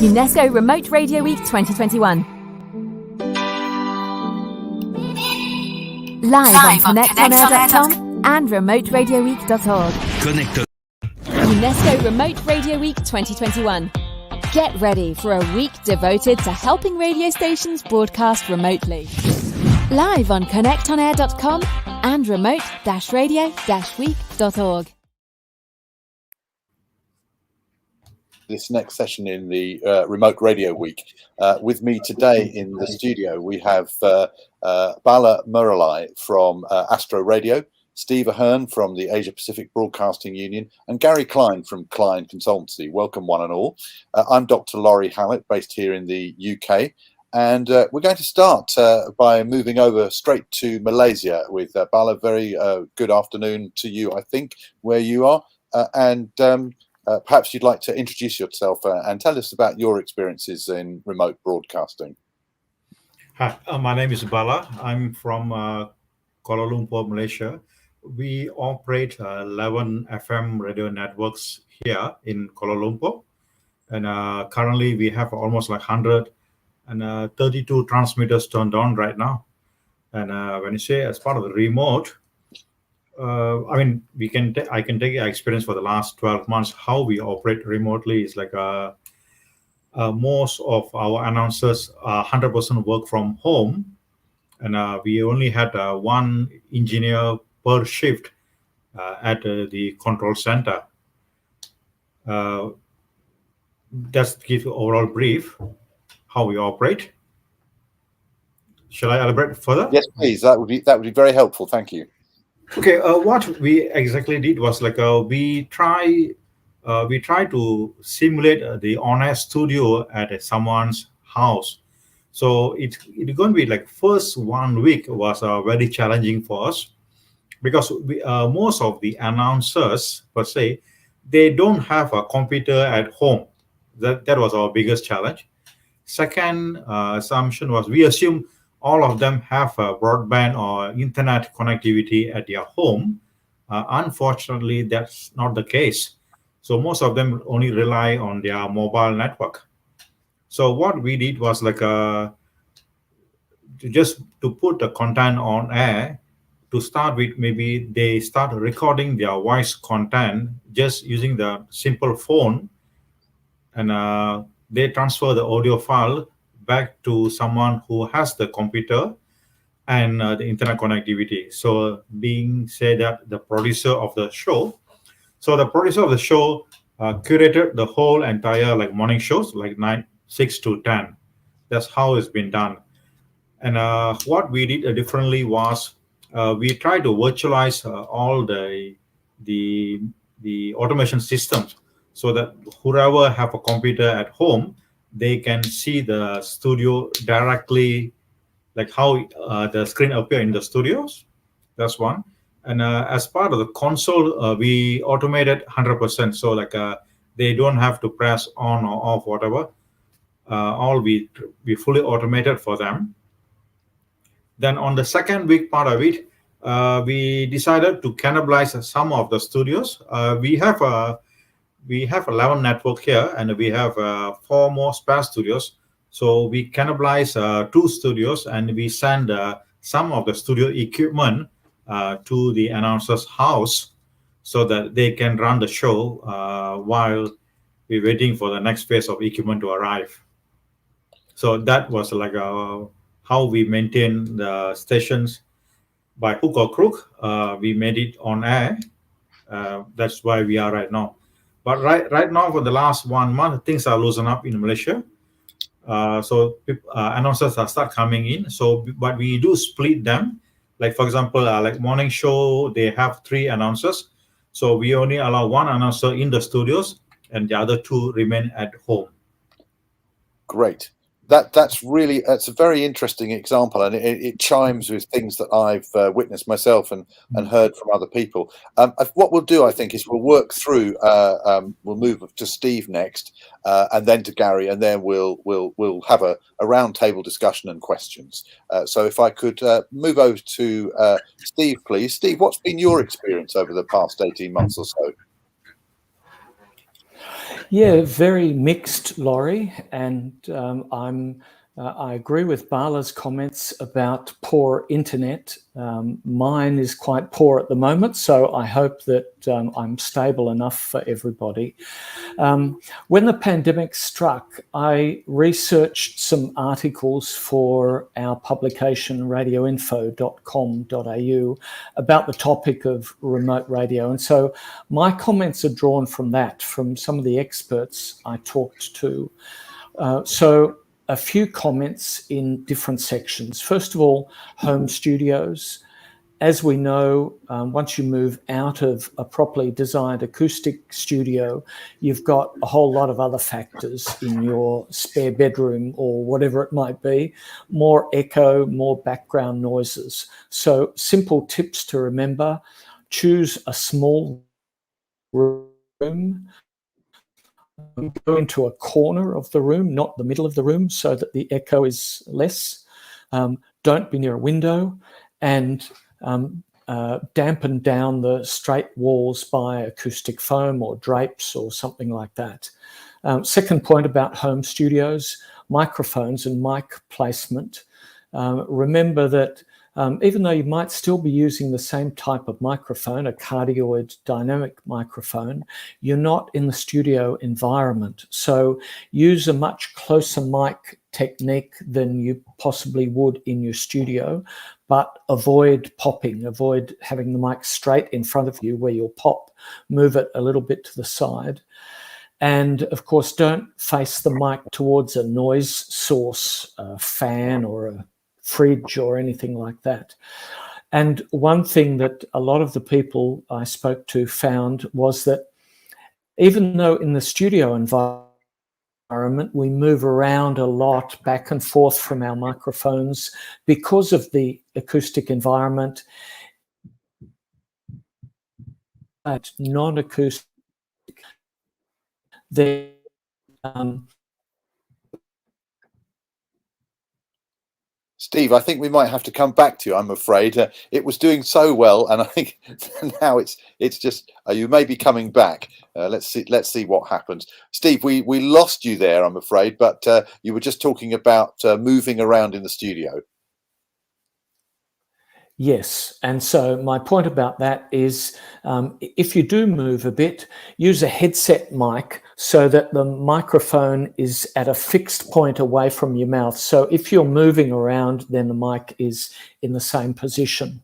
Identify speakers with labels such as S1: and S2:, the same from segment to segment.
S1: UNESCO Remote Radio Week 2021. Live on connectonair.com and remoteradioweek.org.
S2: Connect.
S1: UNESCO Remote Radio Week 2021. Get ready for a week devoted to helping radio stations broadcast remotely. Live on connectonair.com and remote-radio-week.org.
S3: This next session in the Remote Radio Week. With me today in the studio, we have Bala Murali from Astro Radio, Steve Ahern from the Asia Pacific Broadcasting Union, and Gary Kline from Kline Consulting. Welcome, one and all. I'm Dr. Lawrie Hallett, based here in the UK. And we're going to start by moving over straight to Malaysia with Bala. Very good afternoon to you, I think, where you are. Perhaps you'd like to introduce yourself and tell us about your experiences in remote broadcasting.
S4: Hi, my name is Bala. I'm from Kuala Lumpur, Malaysia. We operate 11 FM radio networks here in Kuala Lumpur. And currently we have almost like 132 transmitters turned on right now. And when you say as part of the remote, I mean, I can take your experience for the last 12 months. How we operate remotely is like most of our announcers 100% work from home, and we only had one engineer per shift at the control center. Just to give you overall brief how we operate. Shall I elaborate further?
S3: Yes, please. That would be very helpful. Thank you.
S4: Okay, what we exactly did was like we try to simulate the on-air studio at someone's house. So it's going to be like first 1 week was very challenging for us because most of the announcers per se, they don't have a computer at home. That was our biggest challenge. Second assumption was we assume all of them have a broadband or internet connectivity at their home. Unfortunately, that's not the case. So most of them only rely on their mobile network. So what we did was like to put the content on air. To start with, maybe they start recording their voice content just using the simple phone, and they transfer the audio file back to someone who has the computer and the internet connectivity. So being said that the producer of the show, curated the whole entire like morning shows, like 6 to 10. That's how it's been done. And what we did differently was we tried to virtualize all the automation systems so that whoever have a computer at home, they can see the studio directly, like how the screen appear in the studios. That's one. And as part of the console, we automated 100%. So like they don't have to press on or off, whatever. All we fully automated for them. Then on the second week part of it, we decided to cannibalize some of the studios. We have 11 network here, and we have 4 more spare studios. So we cannibalize 2 studios, and we send some of the studio equipment to the announcer's house so that they can run the show while we're waiting for the next phase of equipment to arrive. So that was like how we maintain the stations by hook or crook. We made it on air. That's why we are right now. But right now, for the last 1 month, things are loosened up in Malaysia. So announcers are start coming in. So, but we do split them. Like for example, like morning show, they have 3 announcers. So we only allow 1 announcer in the studios, and the other 2 remain at home.
S3: Great. That's a very interesting example, and it chimes with things that I've witnessed myself and heard from other people. What we'll do, I think, is we'll work through. We'll move to Steve next, and then to Gary, and then we'll have a round table discussion and questions. So if I could move over to Steve, please. Steve, what's been your experience over the past 18 months or so?
S2: Yeah, very mixed, Lawrie, and I agree with Bala's comments about poor internet. Mine is quite poor at the moment, so I hope that I'm stable enough for everybody. When the pandemic struck, I researched some articles for our publication radioinfo.com.au about the topic of remote radio. And so my comments are drawn from that, from some of the experts I talked to. So a few comments in different sections. First of all, home studios. As we know, once you move out of a properly designed acoustic studio, you've got a whole lot of other factors in your spare bedroom or whatever it might be, more echo, more background noises. So simple tips to remember: choose a small room, go into a corner of the room, not the middle of the room, so that the echo is less. Don't be near a window, and dampen down the straight walls by acoustic foam or drapes or something like that. Second point about home studios, microphones and mic placement. Remember that even though you might still be using the same type of microphone, a cardioid dynamic microphone, you're not in the studio environment. So use a much closer mic technique than you possibly would in your studio, but avoid popping, avoid having the mic straight in front of you where you'll pop, move it a little bit to the side. And of course, don't face the mic towards a noise source, a fan or a fridge or anything like that. And one thing that a lot of the people I spoke to found was that even though in the studio environment we move around a lot back and forth from our microphones because of the acoustic environment, but non-acoustic,
S3: Steve, I think we might have to come back to you, I'm afraid. It was doing so well, and I think now it's just you may be coming back. Let's see what happens. Steve, we lost you there, I'm afraid, but you were just talking about moving around in the studio.
S2: Yes, and so my point about that is if you do move a bit, use a headset mic so that the microphone is at a fixed point away from your mouth. So if you're moving around, then the mic is in the same position.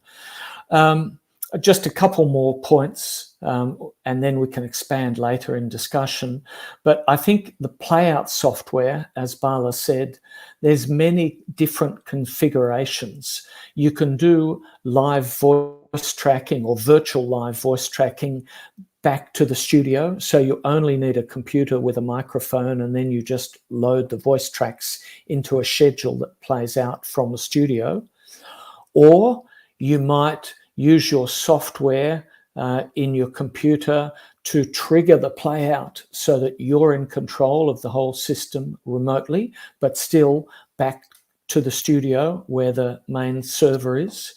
S2: Just a couple more points, and then we can expand later in discussion. But I think the playout software, as Bala said, there's many different configurations. You can do live voice tracking or virtual live voice tracking back to the studio. So you only need a computer with a microphone, and then you just load the voice tracks into a schedule that plays out from the studio. Or you might use your software in your computer to trigger the play out so that you're in control of the whole system remotely, but still back to the studio where the main server is.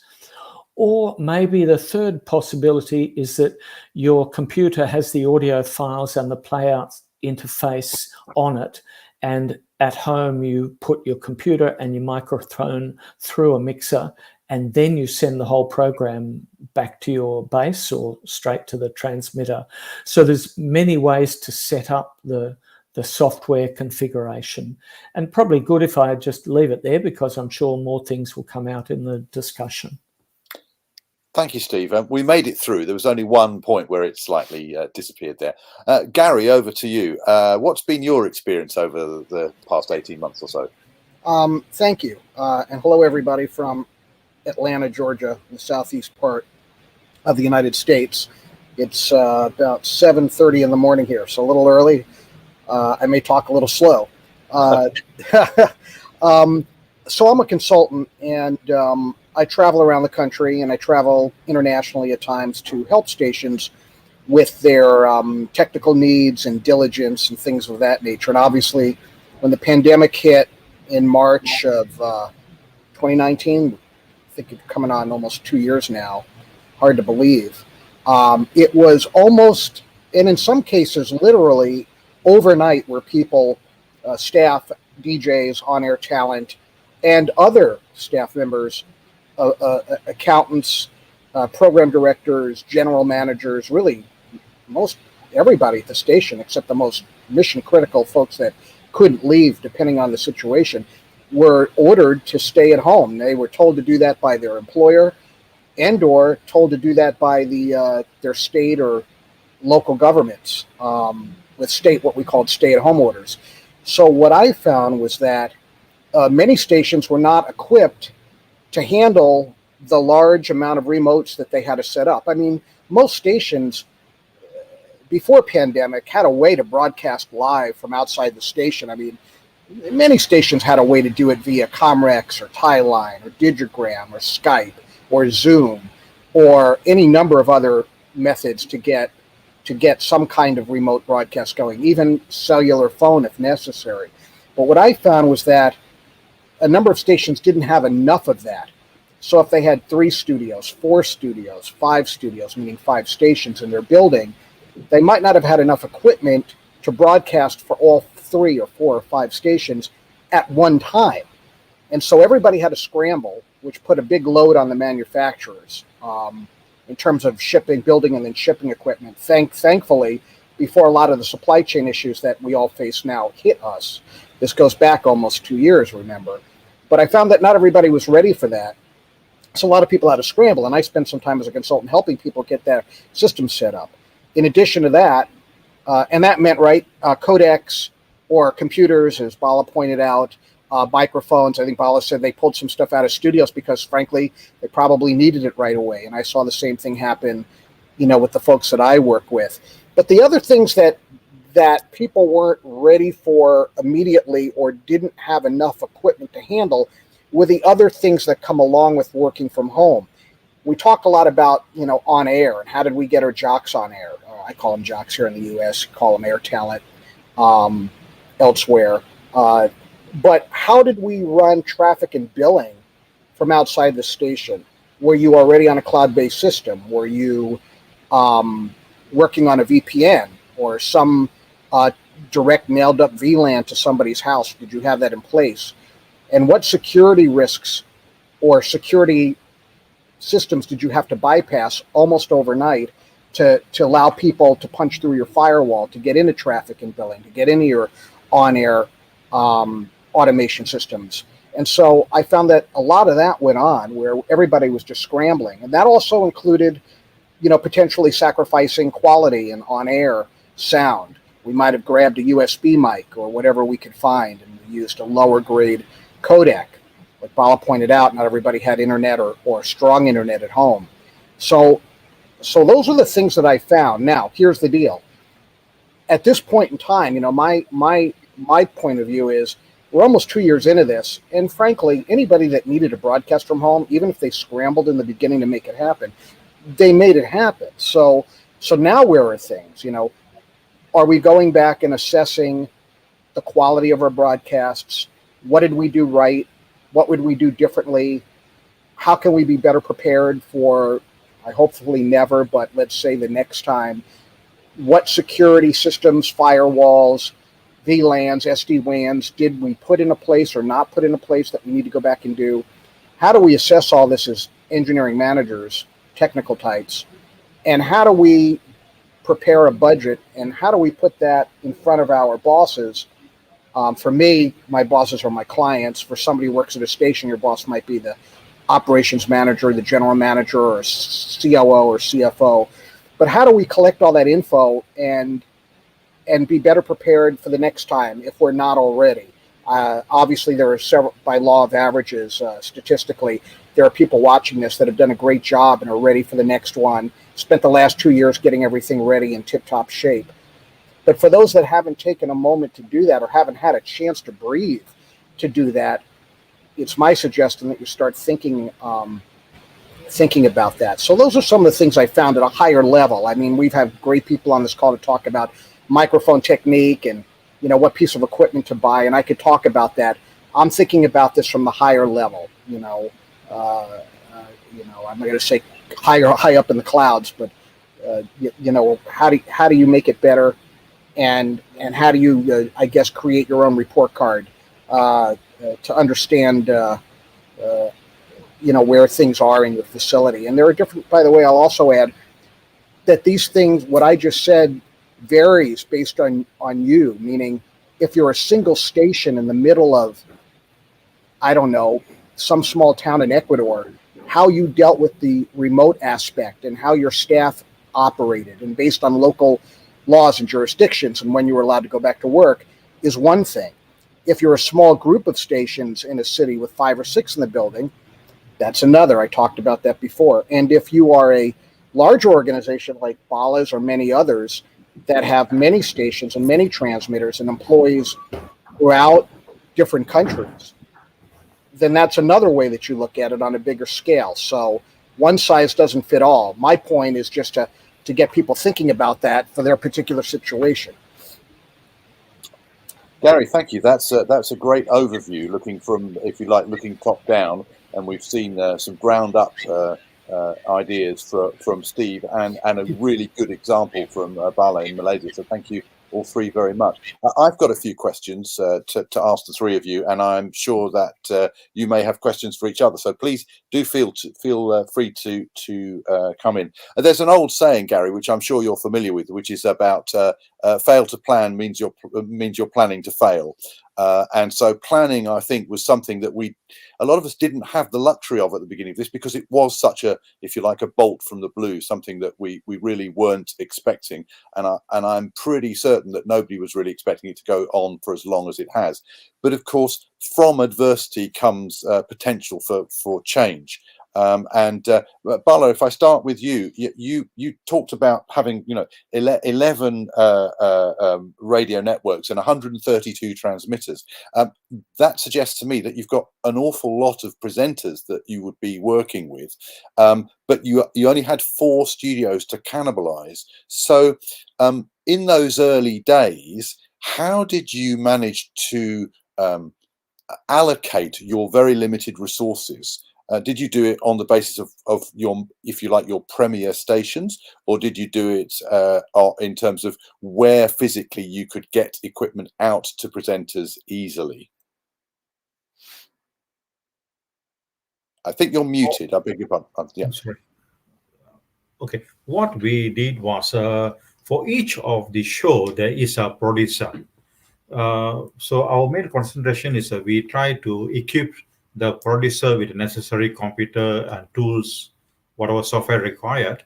S2: Or maybe the third possibility is that your computer has the audio files and the play out interface on it, and at home you put your computer and your microphone through a mixer, and then you send the whole program back to your base or straight to the transmitter. So there's many ways to set up the software configuration. And probably good if I just leave it there, because I'm sure more things will come out in the discussion.
S3: Thank you, Steve. We made it through. There was only one point where it slightly disappeared there. Gary, over to you. What's been your experience over the past 18 months or so?
S5: Thank you. And hello, everybody from Atlanta, Georgia, the southeast part of the United States. It's about 7:30 in the morning here, so a little early. I may talk a little slow. So I'm a consultant, and I travel around the country, and I travel internationally at times to help stations with their technical needs and diligence and things of that nature. And obviously, when the pandemic hit in March of 2019, I think it's coming on almost 2 years now, hard to believe. It was almost, and in some cases literally, overnight where people, staff, DJs, on-air talent, and other staff members, accountants, program directors, general managers, really most everybody at the station except the most mission-critical folks that couldn't leave depending on the situation, were ordered to stay at home. They were told to do that by their employer and or told to do that by their state or local governments, with what we called stay-at-home orders. So what I found was that many stations were not equipped to handle the large amount of remotes that they had to set up. I mean, most stations before pandemic had a way to broadcast live from outside the station. I mean, many stations had a way to do it via Comrex or Tieline or Digigram or Skype or Zoom or any number of other methods to get some kind of remote broadcast going, even cellular phone if necessary. But what I found was that a number of stations didn't have enough of that. So if they had 3 studios, 4 studios, 5 studios, meaning 5 stations in their building, they might not have had enough equipment to broadcast for all 3 or 4 or 5 stations at one time. And so everybody had to scramble, which put a big load on the manufacturers in terms of shipping, building, and then shipping equipment. Thankfully, before a lot of the supply chain issues that we all face now hit us, this goes back almost 2 years, remember. But I found that not everybody was ready for that. So a lot of people had to scramble, and I spent some time as a consultant helping people get their system set up. In addition to that, and that meant, codecs or computers, as Bala pointed out, microphones. I think Bala said they pulled some stuff out of studios because, frankly, they probably needed it right away. And I saw the same thing happen, with the folks that I work with. But the other things that people weren't ready for immediately or didn't have enough equipment to handle were the other things that come along with working from home. We talked a lot about, on air and how did we get our jocks on air. I call them jocks here in the U.S., call them air talent elsewhere. But how did we run traffic and billing from outside the station? Were you already on a cloud-based system? Were you working on a VPN or some direct nailed up VLAN to somebody's house? Did you have that in place? And what security risks or security systems did you have to bypass almost overnight to allow people to punch through your firewall, to get into traffic and billing, to get into your on-air automation systems? And so I found that a lot of that went on where everybody was just scrambling. And that also included, potentially sacrificing quality and on-air sound. We might have grabbed a USB mic or whatever we could find and we used a lower grade codec. Like Bala pointed out, not everybody had internet or strong internet at home. So those are the things that I found. Now, here's the deal. At this point in time, my point of view is we're almost 2 years into this, and frankly, anybody that needed a broadcast from home, even if they scrambled in the beginning to make it happen, they made it happen. So now where are things? Are we going back and assessing the quality of our broadcasts? What did we do right? What would we do differently? How can we be better prepared for, hopefully never, but let's say the next time? What security systems, firewalls, VLANs, SD-WANs did we put into place or not put into place that we need to go back and do? How do we assess all this as engineering managers, technical types? And how do we prepare a budget, and how do we put that in front of our bosses? For me, my bosses are my clients. For somebody who works at a station, your boss might be the operations manager, the general manager, or COO or CFO. But how do we collect all that info and be better prepared for the next time if we're not already? Obviously, there are several, by law of averages, statistically, there are people watching this that have done a great job and are ready for the next one, spent the last 2 years getting everything ready in tip-top shape. But for those that haven't taken a moment to do that or haven't had a chance to breathe to do that, it's my suggestion that you start thinking about that. So those are some of the things I found at a higher level. I mean, we've had great people on this call to talk about microphone technique and, what piece of equipment to buy, and I could talk about that. I'm thinking about this from the higher level, I'm not going to say high up in the clouds, but, how do you make it better? and how do you, I guess, create your own report card to understand, where things are in your facility. And there are different, by the way, I'll also add that these things, what I just said, varies based on you, meaning if you're a single station in the middle of, I don't know, some small town in Ecuador, how you dealt with the remote aspect and how your staff operated, and based on local laws and jurisdictions and when you were allowed to go back to work, is one thing. If you're a small group of stations in a city with 5 or 6 in the building, that's another. I talked about that before. And if you are a large organization like Bala's or many others that have many stations and many transmitters and employees throughout different countries, then that's another way that you look at it on a bigger scale. So one size doesn't fit all. My point is just to get people thinking about that for their particular situation.
S3: Gary, thank you. That's a great overview, looking from, if you like, looking top down, and we've seen some ground up ideas from Steve, and a really good example from Bala in Malaysia. So thank you all three very much. I've got a few questions to ask the three of you, and I'm sure that you may have questions for each other. So please do feel free to come in. There's an old saying, Gary, which I'm sure you're familiar with, which is about fail to plan means you're planning to fail. And so planning, I think, was something that a lot of us didn't have the luxury of at the beginning of this, because it was such a, if you like, a bolt from the blue, something that we really weren't expecting. And I'm pretty certain that nobody was really expecting it to go on for as long as it has. But of course, from adversity comes potential for change. Bala, if I start with you, you talked about having 11 radio networks and 132 transmitters. That suggests to me that you've got an awful lot of presenters that you would be working with, but you only had 4 studios to cannibalize. So in those early days, how did you manage to allocate your very limited resources? Did you do it on the basis of your, if you like, your premier stations, or did you do it in terms of where physically you could get equipment out to presenters easily? I think you're muted. I beg your pardon. Yeah.
S4: I'm sorry. Okay. What we did was for each of the show there is a producer. So our main concentration is we try to equip the producer with the necessary computer and tools, whatever software required,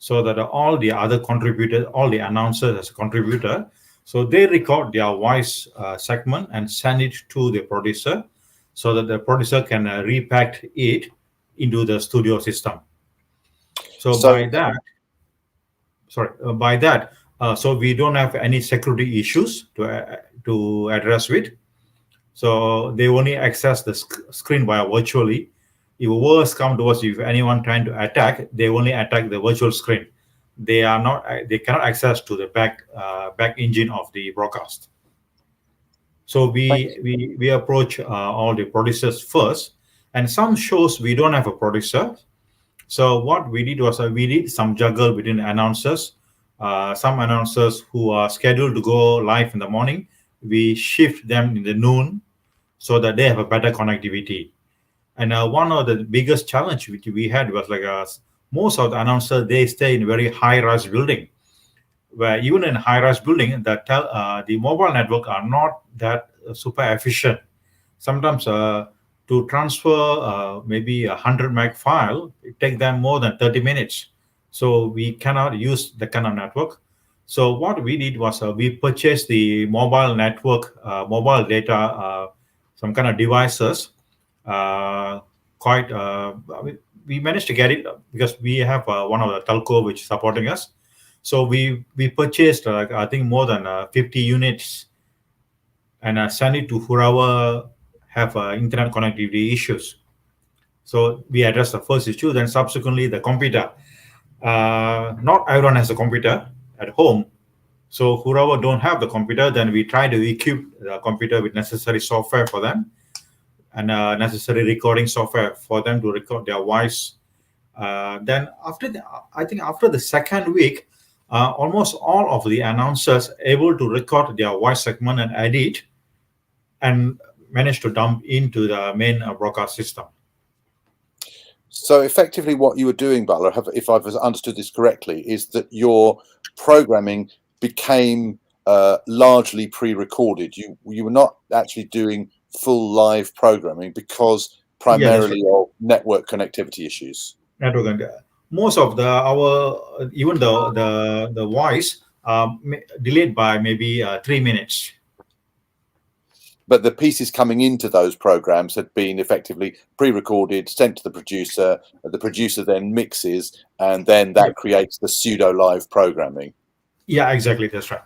S4: so that all the other contributors, all the announcers as a contributor, so they record their voice segment and send it to the producer, so that the producer can repack it into the studio system. So by that, so we don't have any security issues to address with. So they only access the screen via virtually. If worse come to us, if anyone trying to attack, they only attack the virtual screen. They cannot access to the back engine of the broadcast. So we approach all the producers first, and some shows we don't have a producer. So what we did was we did some juggle between announcers. Some announcers who are scheduled to go live in the morning, we shift them in the noon, so that they have a better connectivity. And one of the biggest challenge which we had was most of the announcers, they stay in a very high-rise building, where even in high-rise building, the mobile network are not that super efficient. Sometimes to transfer maybe 100 meg file, it takes them more than 30 minutes. So we cannot use the kind of network. So what we did was we purchased the mobile network, mobile data, some kind of devices. We managed to get it because we have one of the telco which is supporting us. So we purchased I think more than 50 units and send it to whoever have internet connectivity issues. So we addressed the first issue. Then subsequently the computer. Not everyone has a computer at home. So whoever don't have the computer, then we try to equip the computer with necessary software for them, and necessary recording software for them to record their voice. Then after the second week, almost all of the announcers able to record their voice segment and edit and manage to dump into the main broadcast system.
S3: So effectively what you were doing, Bala, if I've understood this correctly, is that your programming became largely pre-recorded. You were not actually doing full live programming because primarily of network connectivity issues.
S4: Most of even the voice delayed by maybe 3 minutes.
S3: But the pieces coming into those programs had been effectively pre-recorded, sent to the producer. The producer then mixes, and then that creates the pseudo-live programming.
S4: Yeah, exactly. That's right.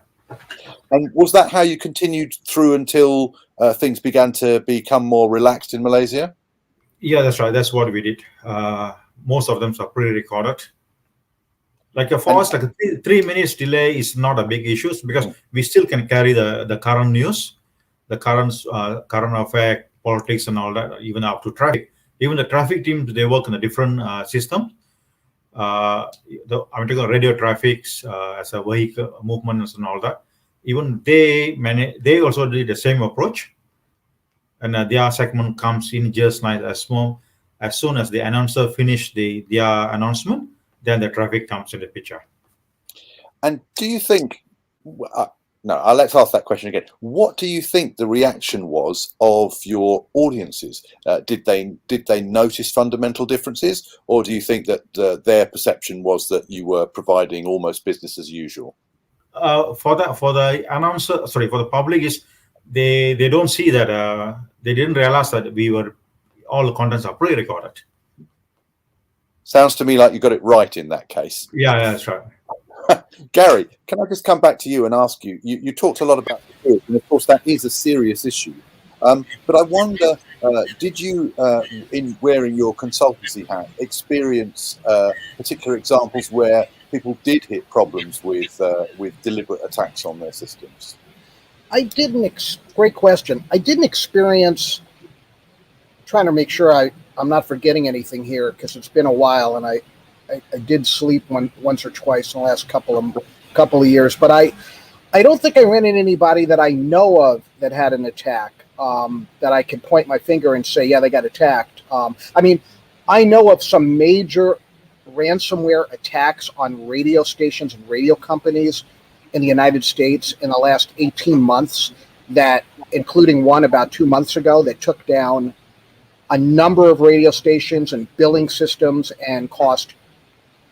S3: And was that how you continued through until things began to become more relaxed in Malaysia?
S4: Yeah, that's right. That's what we did. Most of them are pre-recorded. Like for us, like a 3 minutes delay is not a big issue because we still can carry the current news, the current affair, politics, and all that, even up to traffic. Even the traffic teams, they work in a different system. I'm talking about radio traffic as a vehicle movements and all that. Even they also did the same approach, and their segment comes in just like as soon as the announcer finished their announcement, then the traffic comes in the picture.
S3: And do you think? Let's ask that question again. What do you think the reaction was of your audiences? Did they notice fundamental differences, or do you think that their perception was that you were providing almost business as usual?
S4: For the public is they don't see that they didn't realize that all the contents are pre-recorded.
S3: Sounds to me like you got it right in that case.
S4: Yeah, that's right.
S3: Gary, can I just come back to you and ask you? You talked a lot about the and of course that is a serious issue. But I wonder, did you, in wearing your consultancy hat, experience particular examples where people did hit problems with deliberate attacks on their systems?
S5: I didn't. Great question. I didn't experience. Trying to make sure I'm not forgetting anything here because it's been a while, and I did sleep once or twice in the last couple of years. But I don't think I ran into anybody that I know of that had an attack that I could point my finger and say, yeah, they got attacked. I know of some major ransomware attacks on radio stations and radio companies in the United States in the last 18 months, that including one about 2 months ago that took down a number of radio stations and billing systems and cost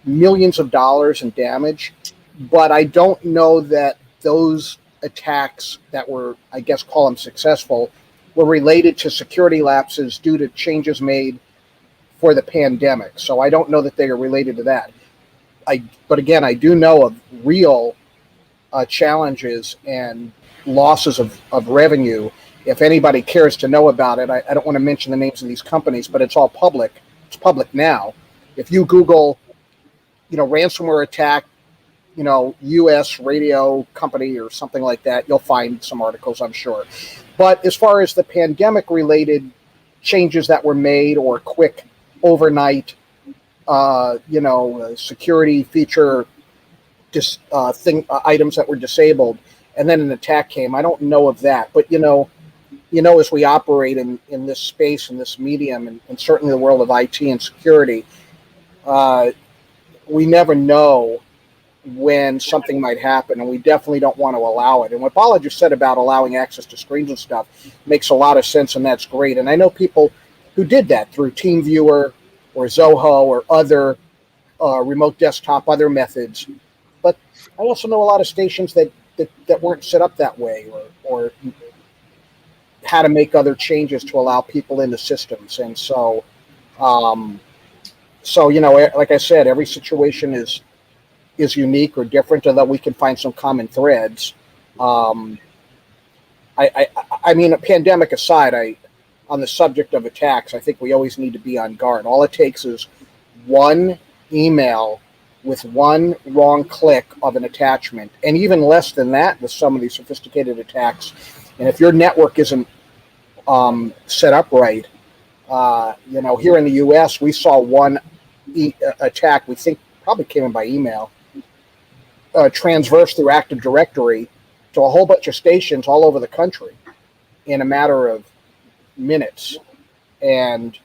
S5: millions of dollars in damage. But I don't know that those attacks that were, I guess, call them successful, were related to security lapses due to changes made for the pandemic. So I don't know that they are related to that. But again, I do know of real challenges and losses of revenue. If anybody cares to know about it, I don't want to mention the names of these companies, but it's all public. It's public now. If you Google, ransomware attack, U.S. radio company or something like that, you'll find some articles, I'm sure. But as far as the pandemic-related changes that were made or quick overnight, security feature items that were disabled, and then an attack came, I don't know of that. But as we operate in this space, in this medium, and certainly the world of IT and security, we never know when something might happen, and we definitely don't want to allow it. And what Bala just said about allowing access to screens and stuff makes a lot of sense, and that's great. And I know people who did that through TeamViewer or Zoho or other remote desktop, other methods. But I also know a lot of stations that weren't set up that way, or how to make other changes to allow people into systems. And so, like I said, every situation is unique or different, although we can find some common threads. A pandemic aside, on the subject of attacks, I think we always need to be on guard. All it takes is one email with one wrong click of an attachment, and even less than that with some of these sophisticated attacks. And if your network isn't set up right, here in the U.S., we saw one attack we think probably came in by email. transverse through Active Directory to a whole bunch of stations all over the country in a matter of minutes. And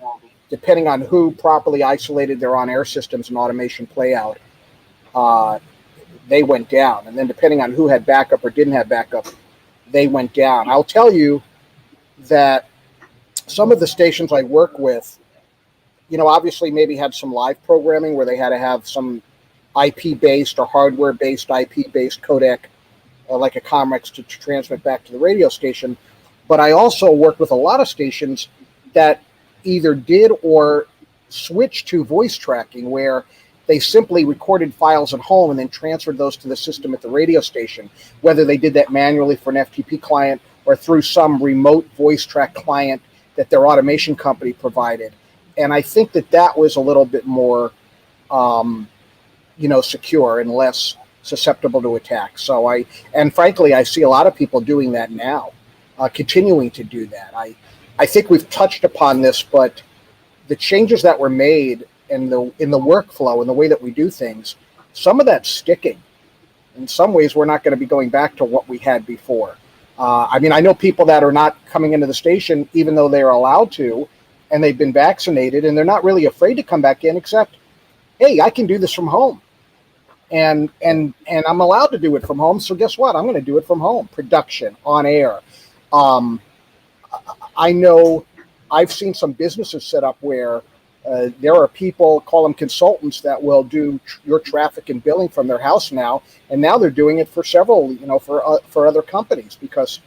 S5: depending on who properly isolated their on-air systems and automation playout, they went down. And then depending on who had backup or didn't have backup, they went down. I'll tell you that some of the stations I work with, obviously maybe had some live programming where they had to have some IP-based or hardware-based, IP-based codec, like a Comrex to transmit back to the radio station. But I also worked with a lot of stations that either did or switched to voice tracking, where they simply recorded files at home and then transferred those to the system at the radio station, whether they did that manually for an FTP client or through some remote voice track client that their automation company provided. And I think that was a little bit more, secure and less susceptible to attack. And frankly, I see a lot of people doing that now, continuing to do that. I think we've touched upon this, but the changes that were made in the workflow and the way that we do things, some of that's sticking. In some ways, we're not going to be going back to what we had before. I know people that are not coming into the station, even though they're allowed to, and they've been vaccinated, and they're not really afraid to come back in, except, hey, I can do this from home. And I'm allowed to do it from home, so guess what? I'm going to do it from home. Production, on air. I know I've seen some businesses set up where there are people, call them consultants, that will do your traffic and billing from their house now, and now they're doing it for several, for other companies because,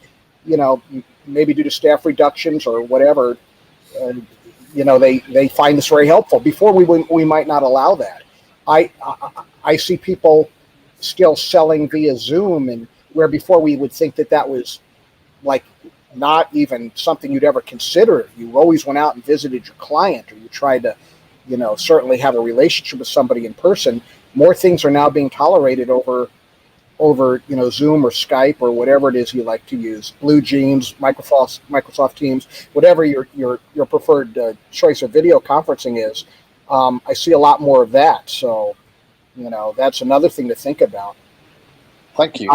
S5: maybe due to staff reductions or whatever, they find this very helpful. Before we might not allow that. I see people still selling via Zoom, and where before we would think that was like not even something you'd ever consider. You always went out and visited your client, or you tried to, certainly have a relationship with somebody in person. More things are now being tolerated over Zoom or Skype or whatever it is you like to use. Blue Jeans, Microsoft Teams, whatever your preferred choice of video conferencing is. I see a lot more of that. So, that's another thing to think about.
S3: Thank you.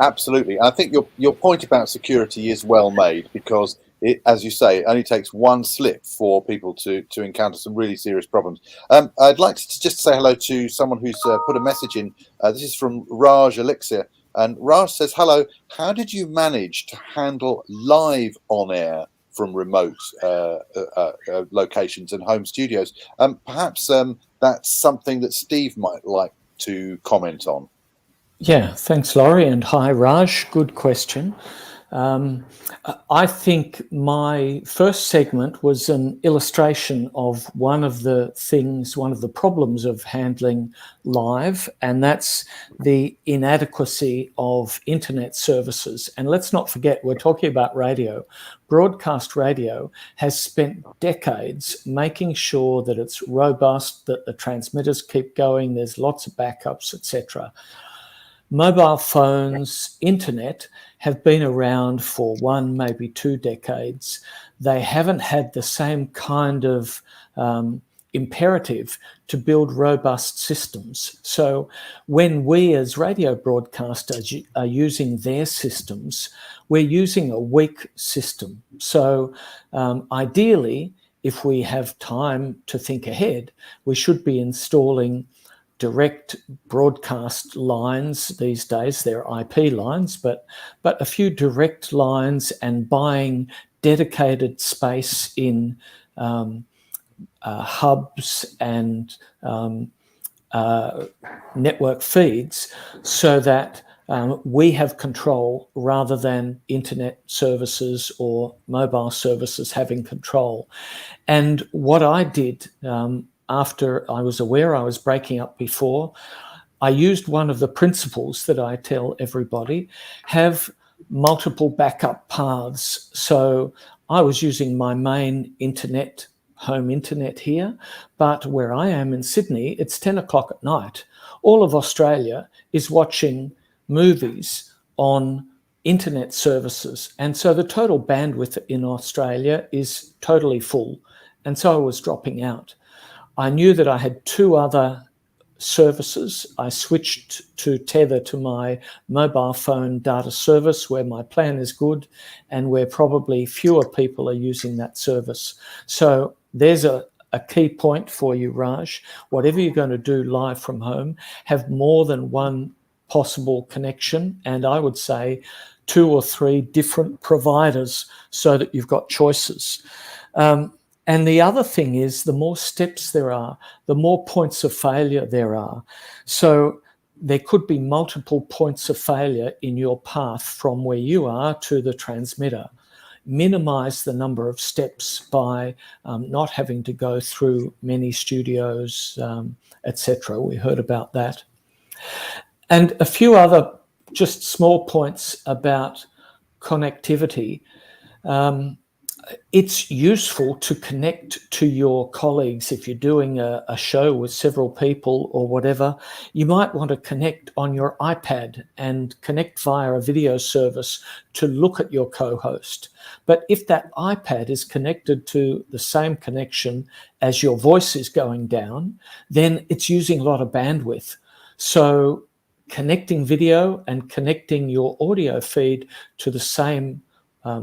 S3: Absolutely. I think your point about security is well made, because it, as you say, it only takes one slip for people to encounter some really serious problems. I'd like to just say hello to someone who's put a message in. This is from Raj Elixir. And Raj says, hello, how did you manage to handle live on air from remote locations and home studios? Perhaps that's something that Steve might like to comment on.
S2: Yeah, thanks, Lawrie, and hi, Raj. Good question. I think my first segment was an illustration of one of the problems of handling live, and that's the inadequacy of internet services. And let's not forget, we're talking about radio. Broadcast radio has spent decades making sure that it's robust, that the transmitters keep going, there's lots of backups, etc. Mobile phones, internet have been around for 1, maybe 2 decades. They haven't had the same kind of imperative to build robust systems. So when we as radio broadcasters are using their systems, we're using a weak system. So ideally, if we have time to think ahead, we should be installing direct broadcast lines. These days they're IP lines, but a few direct lines, and buying dedicated space in hubs and network feeds, so that we have control rather than internet services or mobile services having control. And what I did after I was aware I was breaking up before, I used one of the principles that I tell everybody: have multiple backup paths. So I was using my main internet, home internet here, but where I am in Sydney, it's 10 o'clock at night. All of Australia is watching movies on internet services. And so the total bandwidth in Australia is totally full. And so I was dropping out. I knew that I had 2 other services. I switched to tether to my mobile phone data service where my plan is good and where probably fewer people are using that service. So there's a key point for you, Raj. Whatever you're going to do live from home, have more than one possible connection, and I would say 2 or 3 different providers so that you've got choices. And the other thing is, the more steps there are, the more points of failure there are. So there could be multiple points of failure in your path from where you are to the transmitter. Minimize the number of steps by not having to go through many studios, etc. We heard about that. And a few other just small points about connectivity. It's useful to connect to your colleagues. If you're doing a show with several people or whatever, you might want to connect on your iPad and connect via a video service to look at your co-host. But if that iPad is connected to the same connection as your voice is going down, then it's using a lot of bandwidth. So connecting video and connecting your audio feed to the same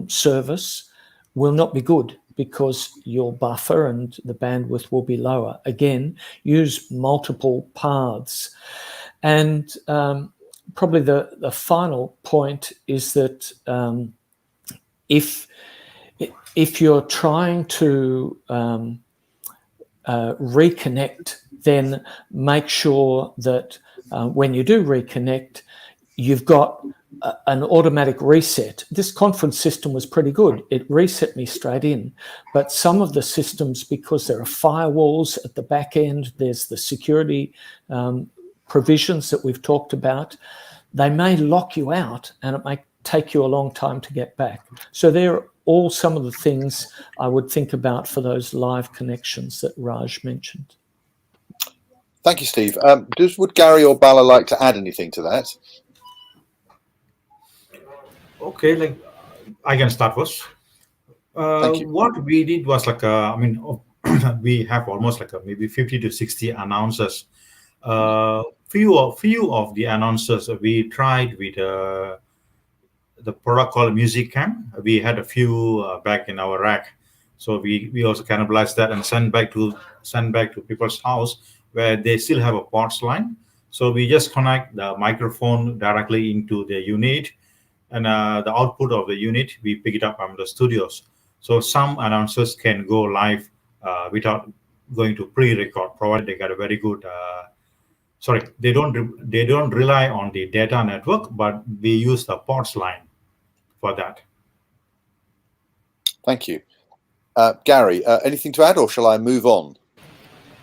S2: service will not be good, because your buffer and the bandwidth will be lower. Again, use multiple paths. And probably the final point is that if you're trying to reconnect, then make sure that when you do reconnect, you've got an automatic reset. This conference system was pretty good. It reset me straight in. But some of the systems, because there are firewalls at the back end, there's the security provisions that we've talked about, they may lock you out and it may take you a long time to get back. So they're all some of the things I would think about for those live connections that Raj mentioned.
S3: Thank you, Steve. Would Gary or Bala like to add anything to that?
S4: Okay, I can start first. What we did was we have almost maybe 50 to 60 announcers. Few of the announcers we tried with the product called Music Cam. We had a few back in our rack, so we also cannibalized that and send back to people's house where they still have a ports line. So we just connect the microphone directly into the unit, and the output of the unit, we pick it up from the studios. So some announcers can go live without going to pre-record, provided they got a very good. They don't rely on the data network, but we use the ports line for that.
S3: Thank you, Gary. Anything to add, or shall I move on?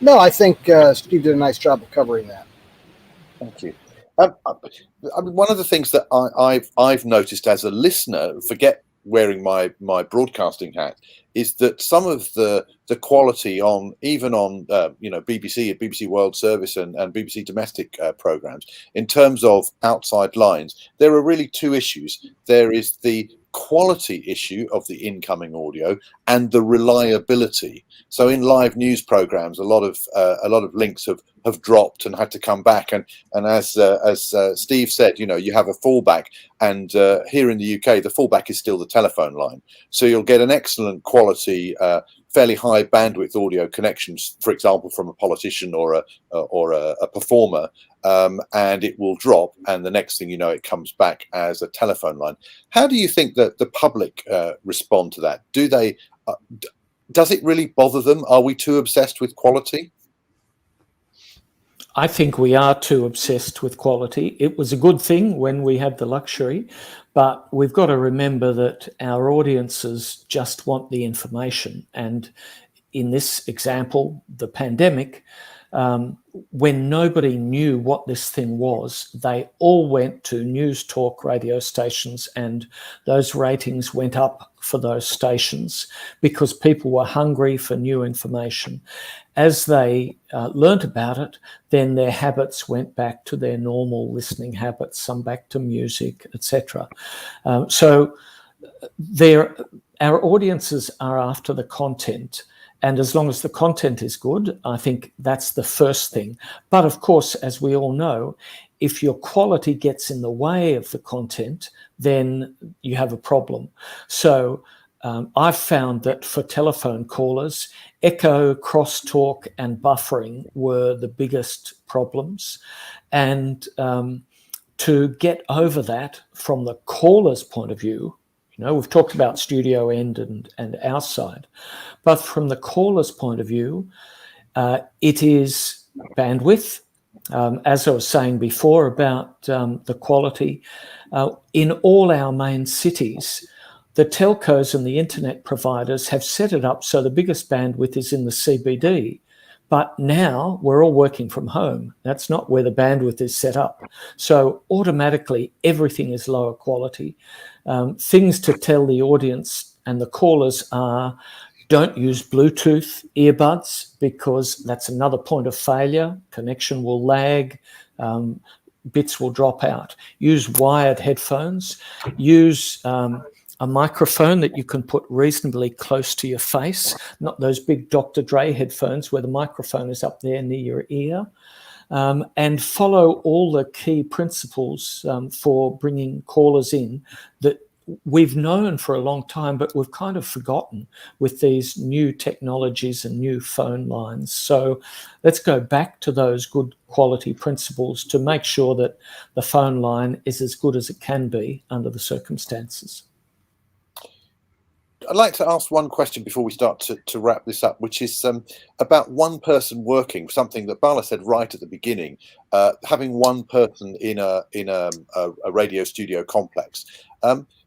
S5: No, I think Steve did a nice job of covering that.
S3: Thank you. I mean, one of the things that I've noticed as a listener, forget wearing my broadcasting hat, is that some of the quality on BBC World Service and BBC domestic programs, in terms of outside lines, there are really two issues. There is the quality issue of the incoming audio and the reliability. So in live news programs, a lot of links have dropped and had to come back, and as Steve said, you have a fallback, and here in the UK the fallback is still the telephone line, so you'll get an excellent quality fairly high bandwidth audio connections, for example from a politician or a performer, and it will drop, and the next thing you know it comes back as a telephone line. How do you think that the public respond to that? Do they does it really bother them? Are we too obsessed with quality?
S2: I think we are too obsessed with quality. It was a good thing when we had the luxury, but we've got to remember that our audiences just want the information. And in this example, the pandemic, when nobody knew what this thing was, they all went to news talk radio stations, and those ratings went up for those stations because people were hungry for new information. As they learnt about it, then their habits went back to their normal listening habits, some back to music, etc. So our audiences are after the content, And as long as the content is good, I think that's the first thing. But of course, as we all know, if your quality gets in the way of the content, then you have a problem. So I've found that for telephone callers, echo, crosstalk, and buffering were the biggest problems. And to get over that from the caller's point of view, we've talked about studio end and our side, but from the caller's point of view, it is bandwidth. As I was saying before about the quality, in all our main cities, the telcos and the internet providers have set it up so the biggest bandwidth is in the CBD. But now we're all working from home. That's not where the bandwidth is set up. So automatically everything is lower quality. Things to tell the audience and the callers are, don't use Bluetooth earbuds because that's another point of failure. Connection will lag, bits will drop out. Use wired headphones. Use a microphone that you can put reasonably close to your face, not those big Dr. Dre headphones where the microphone is up there near your ear. And follow all the key principles for bringing callers in that we've known for a long time, but we've kind of forgotten with these new technologies and new phone lines. So let's go back to those good quality principles to make sure that the phone line is as good as it can be under the circumstances.
S3: I'd like to ask one question before we start to wrap this up, which is about one person working, something that Bala said right at the beginning, having one person in a radio studio complex.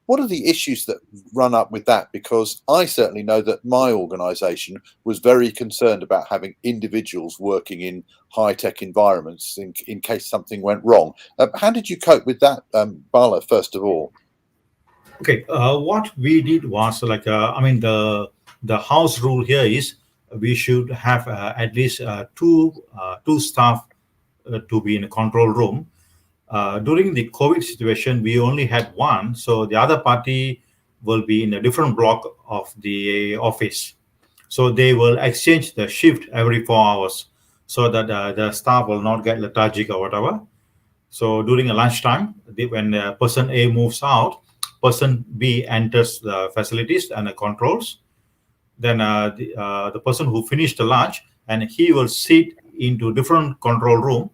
S3: What are the issues that run up with that? Because I certainly know that my organisation was very concerned about having individuals working in high-tech environments in case something went wrong. How did you cope with that, Bala, first of all?
S4: Okay, what we did was the house rule here is we should have at least two staff to be in a control room. During the COVID situation, we only had one, so the other party will be in a different block of the office. So they will exchange the shift every 4 hours so that the staff will not get lethargic or whatever. So during a lunchtime, when person A moves out, person B enters the facilities and the controls. Then the person who finished the lunch, and he will sit into different control room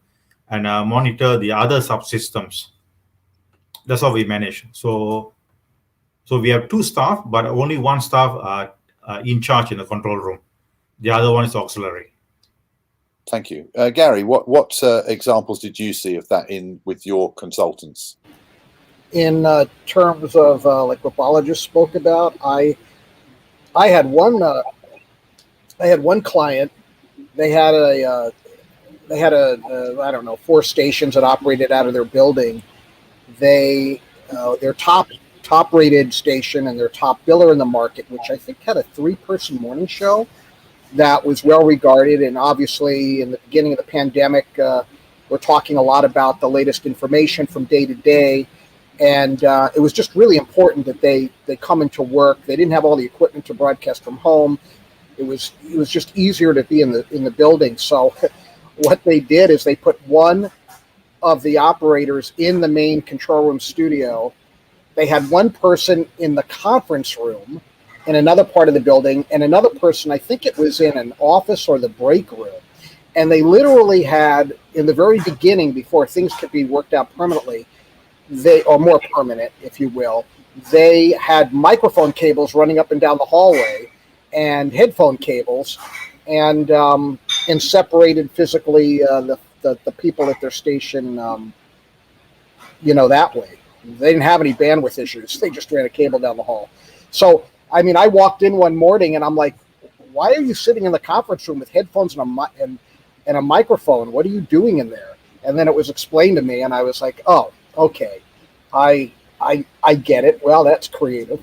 S4: and monitor the other subsystems. That's how we manage. So we have two staff, but only one staff in charge in the control room. The other one is auxiliary.
S3: Thank you. Gary, what examples did you see of that with your consultants?
S5: In terms of like what Bala just spoke about, I had one client. They had a I don't know, 4 stations that operated out of their building. Their top rated station and their top biller in the market, which I think had a 3-person morning show that was well regarded. And obviously in the beginning of the pandemic, we're talking a lot about the latest information from day to day. And it was just really important that they come into work. They didn't have all the equipment to broadcast from home. It was just easier to be in the building. So what they did is they put one of the operators in the main control room studio. They had one person in the conference room in another part of the building, and another person, I think it was in an office or the break room. And they literally had, in the very beginning, before things could be worked out permanently, or more permanent, if you will, they had microphone cables running up and down the hallway and headphone cables, and separated physically the people at their station, that way. They didn't have any bandwidth issues. They just ran a cable down the hall. So, I mean, I walked in one morning and I'm like, why are you sitting in the conference room with headphones and a microphone? What are you doing in there? And then it was explained to me and I was like, oh, okay, I get it. Well, that's creative.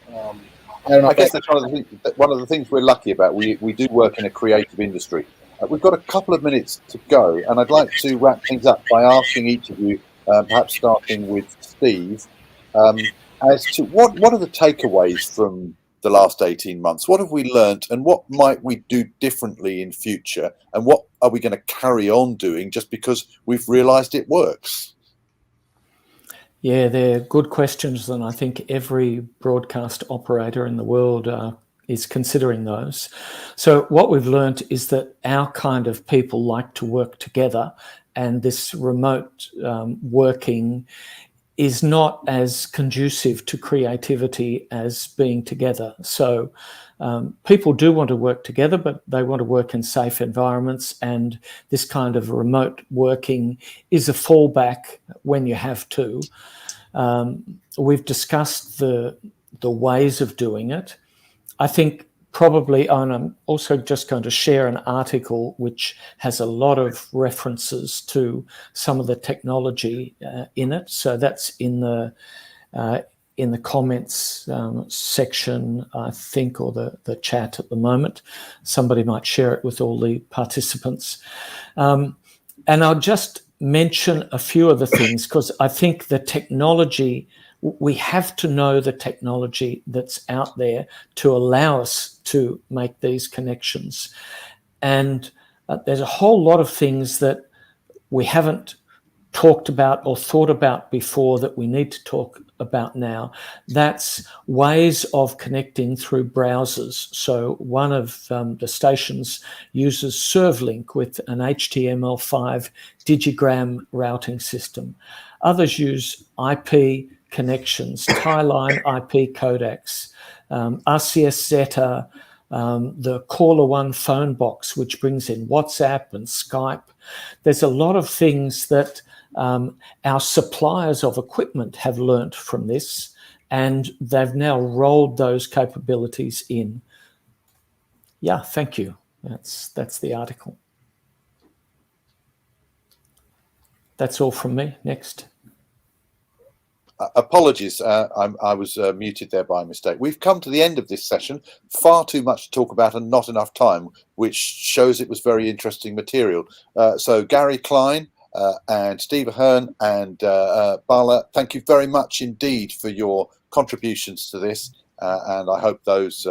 S5: I don't know.
S3: I guess that's one of the things we're lucky about. We do work in a creative industry. We've got a couple of minutes to go, and I'd like to wrap things up by asking each of you, perhaps starting with Steve, as to what are the takeaways from the last 18 months? What have we learnt, and what might we do differently in future? And what are we going to carry on doing just because we've realised it works?
S2: Yeah, they're good questions, and I think every broadcast operator in the world is considering those. So what we've learnt is that our kind of people like to work together, and this remote working is not as conducive to creativity as being together. So people do want to work together, but they want to work in safe environments, and this kind of remote working is a fallback when you have to. We've discussed the ways of doing it. I think probably, and I'm also just going to share an article which has a lot of references to some of the technology in it. So that's in the comments section, I think, or the chat at the moment. Somebody might share it with all the participants. And I'll just mention a few of the things, because I think the technology, we have to know the technology that's out there to allow us to make these connections. And there's a whole lot of things that we haven't talked about or thought about before that we need to talk about now. That's ways of connecting through browsers. So one of the stations uses ServLink with an HTML5 digigram routing system. Others use IP connections, Kline IP codecs, RCS Zeta, the Caller One phone box, which brings in WhatsApp and Skype. There's a lot of things that our suppliers of equipment have learnt from this, and they've now rolled those capabilities in. Yeah, thank you. That's the article. That's all from me. Next.
S3: Apologies, I was muted there by mistake. We've come to the end of this session. Far too much to talk about and not enough time, which shows it was very interesting material. So Gary Kline and Steve Ahern and Bala, thank you very much indeed for your contributions to this. And I hope those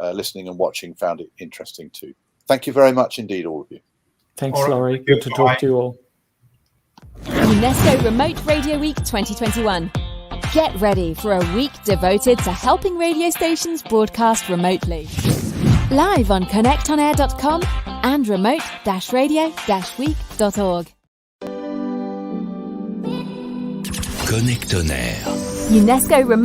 S3: listening and watching found it interesting too. Thank you very much indeed, all of you.
S2: Thanks, Lawrie. Good to talk to you all.
S1: UNESCO Remote Radio Week 2021. Get ready for a week devoted to helping radio stations broadcast remotely. Live on connectonair.com and remote-radio-week.org.
S6: Connect on Air.
S1: UNESCO Remote